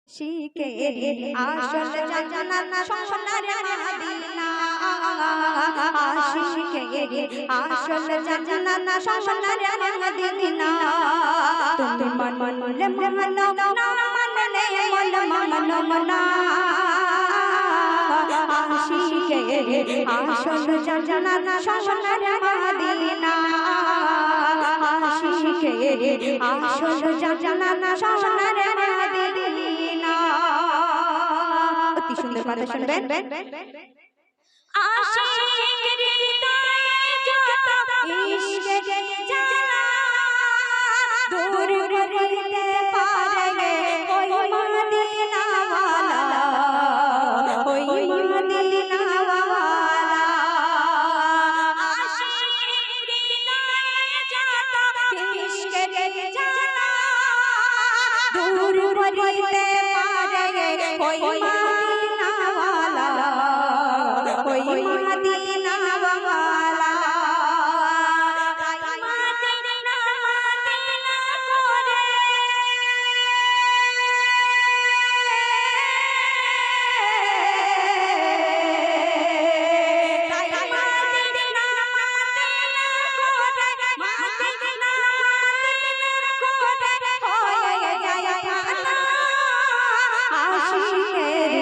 শিকেরি আসল জান্নাত সোনার মদিনা শিকেরি আসল জান্নাত সোনার মদিনা তুমি মানলে মানো না মানলে মানো না শিকেরি আসল জান্নাত সোনার মদিনা শিকেরি আসল জান্নাত সোনার মদিনা অতি সুন্দর কথা শুনবেন আশিকের হৃদয়ে যত ইশকের জ্বালা দূর করিতে পারে ওই মদিনা ওয়ালা ওই মদিনা ওয়ালা আশিকের হৃদয়ে যত ইশকের জ্বালা দূর করিতে পারে ওই মদিনা ওয়ালা ওই মদিনা ওয়ালা মদিনা মদিনা করে তাই মদিনা মদিনা করে মদিনা মদিনা করে হয়ে যায় ফানা আশিকের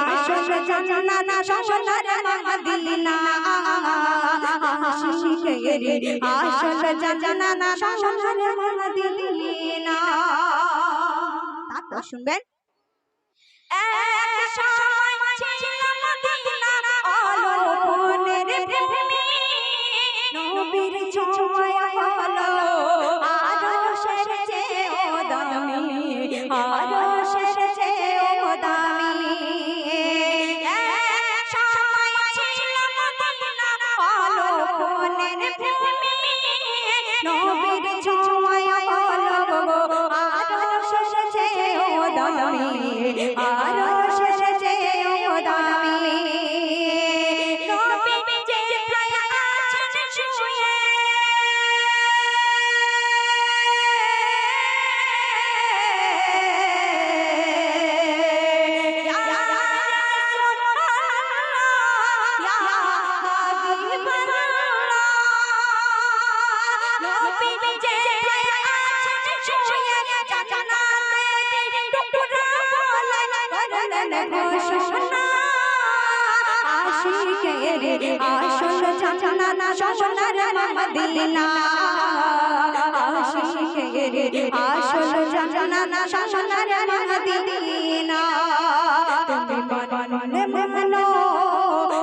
আসল জান্নাত সোনার মদিনা আশিকের আসল জান্নাত সোনার মদিনা তারপর শুনবেন এক সময় ছিল মদিনা অলৌকিক প্রেমী নবীর ছোঁয়া হলো আরশের চেয়েও দামি আরশের চেয়েও দামি এক সময় ছিল মদিনা অলৌকিক প্রেমী নবীর ছোঁয়া হলো আরশের চেয়েও দামি আরশের চেয়েও দামি নবী যেথায় আছেন শুয়ে ইয়া রাসূলুল্লাহ ইয়া হাবিবাল্লাহ নবী যেথায় আছেন শুয়ে জান্নাতের টুকরা বলেন করলেন ঘোষণা আশিকের আসল জান্নাত সোনার মদিনা আশিকের আসল জান্নাত সোনার মদিনা তুমি মানলে মানো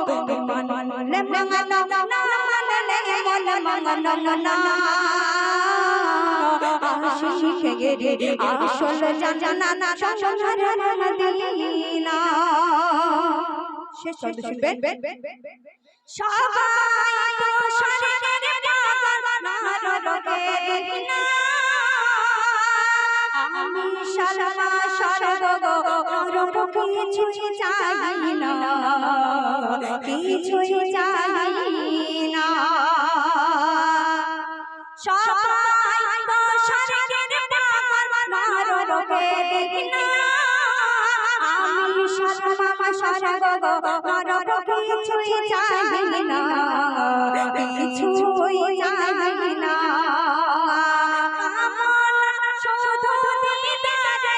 তুমি মানলে মানো না মানলে মানো না আশিকের আসল জান্নাত সোনার মদিনা শেষ শব্দ শুনবেন সবাই তো শরীরের পাগল না রোগের বিনা আমি সালমা স্বর্গ নরক কিছুই চাই না কিছুই চাই না সবাই তো শরীরের পাগল না রোগের বিনা আমি সালমা স্বর্গ নরক কিছুই চাই না কিছুই চাই না শুধু দিদারে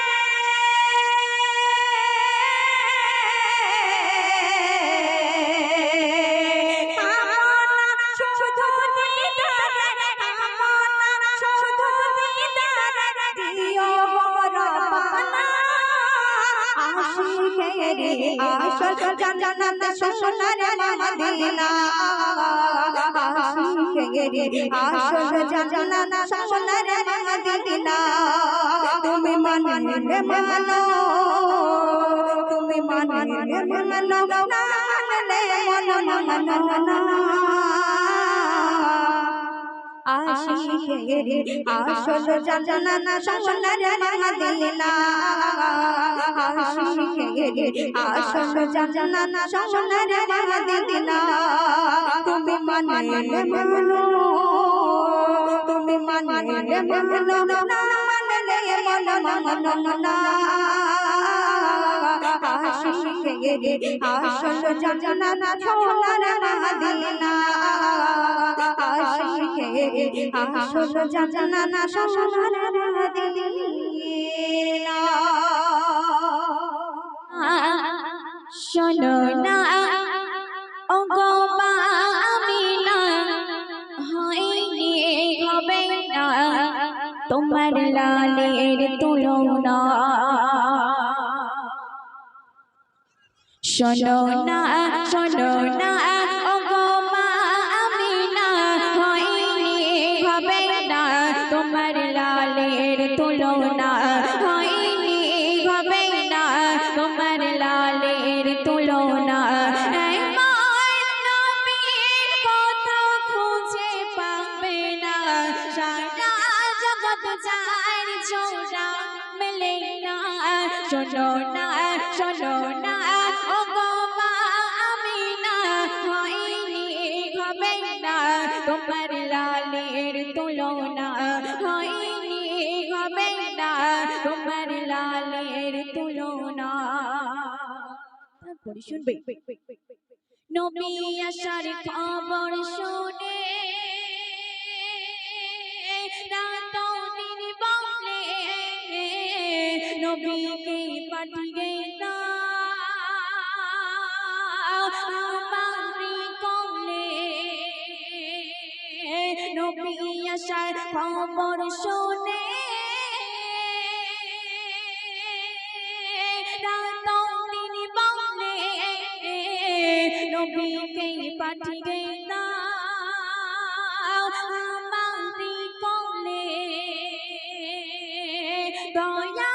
শুধু দিদারে শুধু দিদারে দিও রব্বানা আশিকের আসল জান্নাত সোনার মদিনা আশিকের আসল জান্নাত সোনার মদিনা তুমি মানলে মানো তুমি মানলে মানো না মানলে মানো না আশিকের আসল জান্নাত সোনার মদিনা আশিকের আসল জান্নাত সোনার মদিনা তুমি মানলে মানো তুমি মানলে মানো না মানলে মানো না আশিকের আসল জান্নাত সোনার মদিনা আশিকের আসল জান্নাত সোনার মদিনা শোনো না ও গো মা আমিনা হয়নি হবে না তোমার লালের তুলনা শোনো না ও গো মা আমিনা হয়নি হবে না তোমার লালের তুলনা হয়নি হবে না তোমার লালের তুলনা শোনো না ও গো মা আমিনা হয়নি হবে না তোমার লালের তুলনা হয়নি হবে না তোমার লালের তুলনা তারপরে শুনবে নবী আসার খবর শুনে নবীকে পাঠিয়ে দাও আমারি কোলে নবী আসার খবর শুনে রাতদিন বলে নবীকে পাঠিয়ে দাও আমারি কোলে দয়া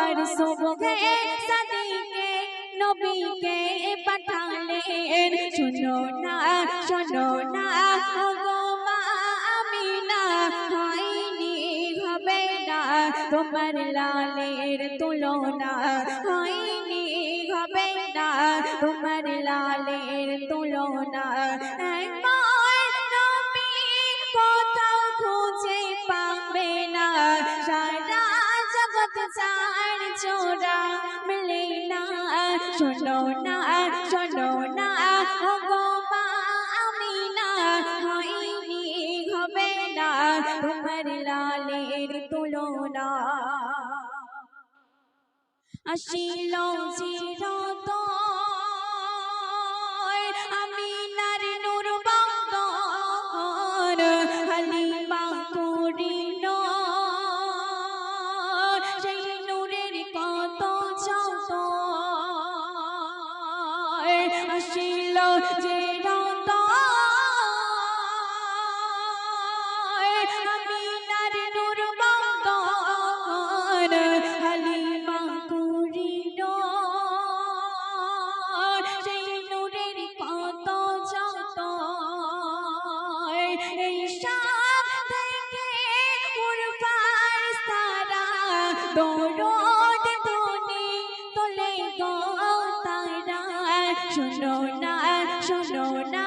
আর সুবহে সাদিকে নবীকে পাঠালেন শোনো না ও গো মা আমিনা হয়নি হবে না তোমার লালের তুলনা হয়নি হবে না তোমার লালের তুলনা কোথাও খুঁজে পাবে না সারা জগৎ চার চোরা মিলে না শোনো না ও গো মা আমিনা হয়নি হবে না তোমার লালের তুলনা আসিল চিরতর আমিনার নূর বন্দর হালিমা করিল সেই নূরের কত যত আসিল চিরতর আমিনার নূর বন্দর হালিমা করিল সেই নূরের কত যত এই সব থেকে ফারিস্তারা দরুদ ধ্বনি তোলে গো তারা শোনো না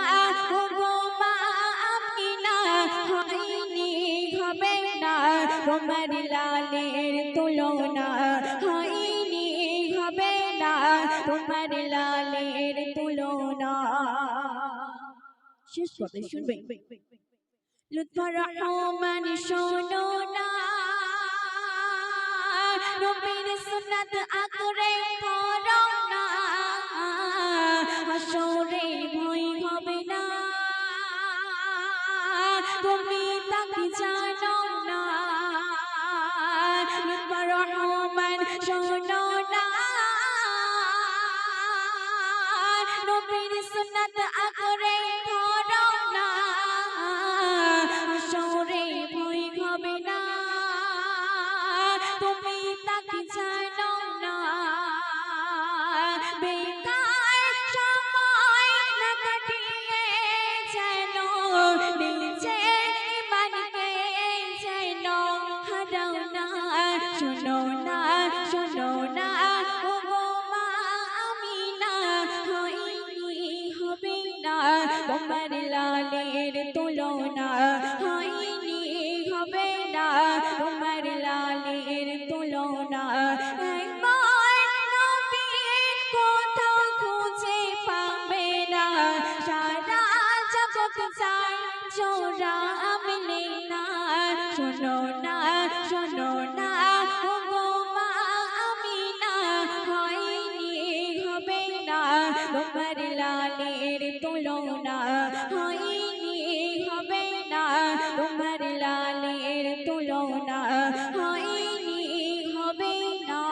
ও গো মা আমিনা হয়নি হবে না তোমার লালের তুলনা হয়নি হবে না তোমার লালের তুলনা শেষ কথা শুনবে লুৎফর রহমান শোনো না নবীর সুন্নাত আঁকড়ে ধরো না হাসরে ভয় হবে না তুমি তাকে জানো না লুৎফর রহমান শোনো না নবীর সুন্নাত আঁকড়ে ধরো না হাসরে ভয় হবে না তুমি তাকে জানো না বেকার সময় না কাটিয়ে যেন নিজের ইমানকে যেন হারাও না শোনো না ও গো মা আমিনা হয়নি হবে না তোমার লালের তুলনা হয়নি হবে না তোমার লালের চোখ চাই জোড়া মিলে না শোনো না শোনো না ও গো মা আমিনা হয়নি হবে না তোমার লালের তুলনা হয়নি হবে না তোমার লালের তুলনা হয়নি হবে না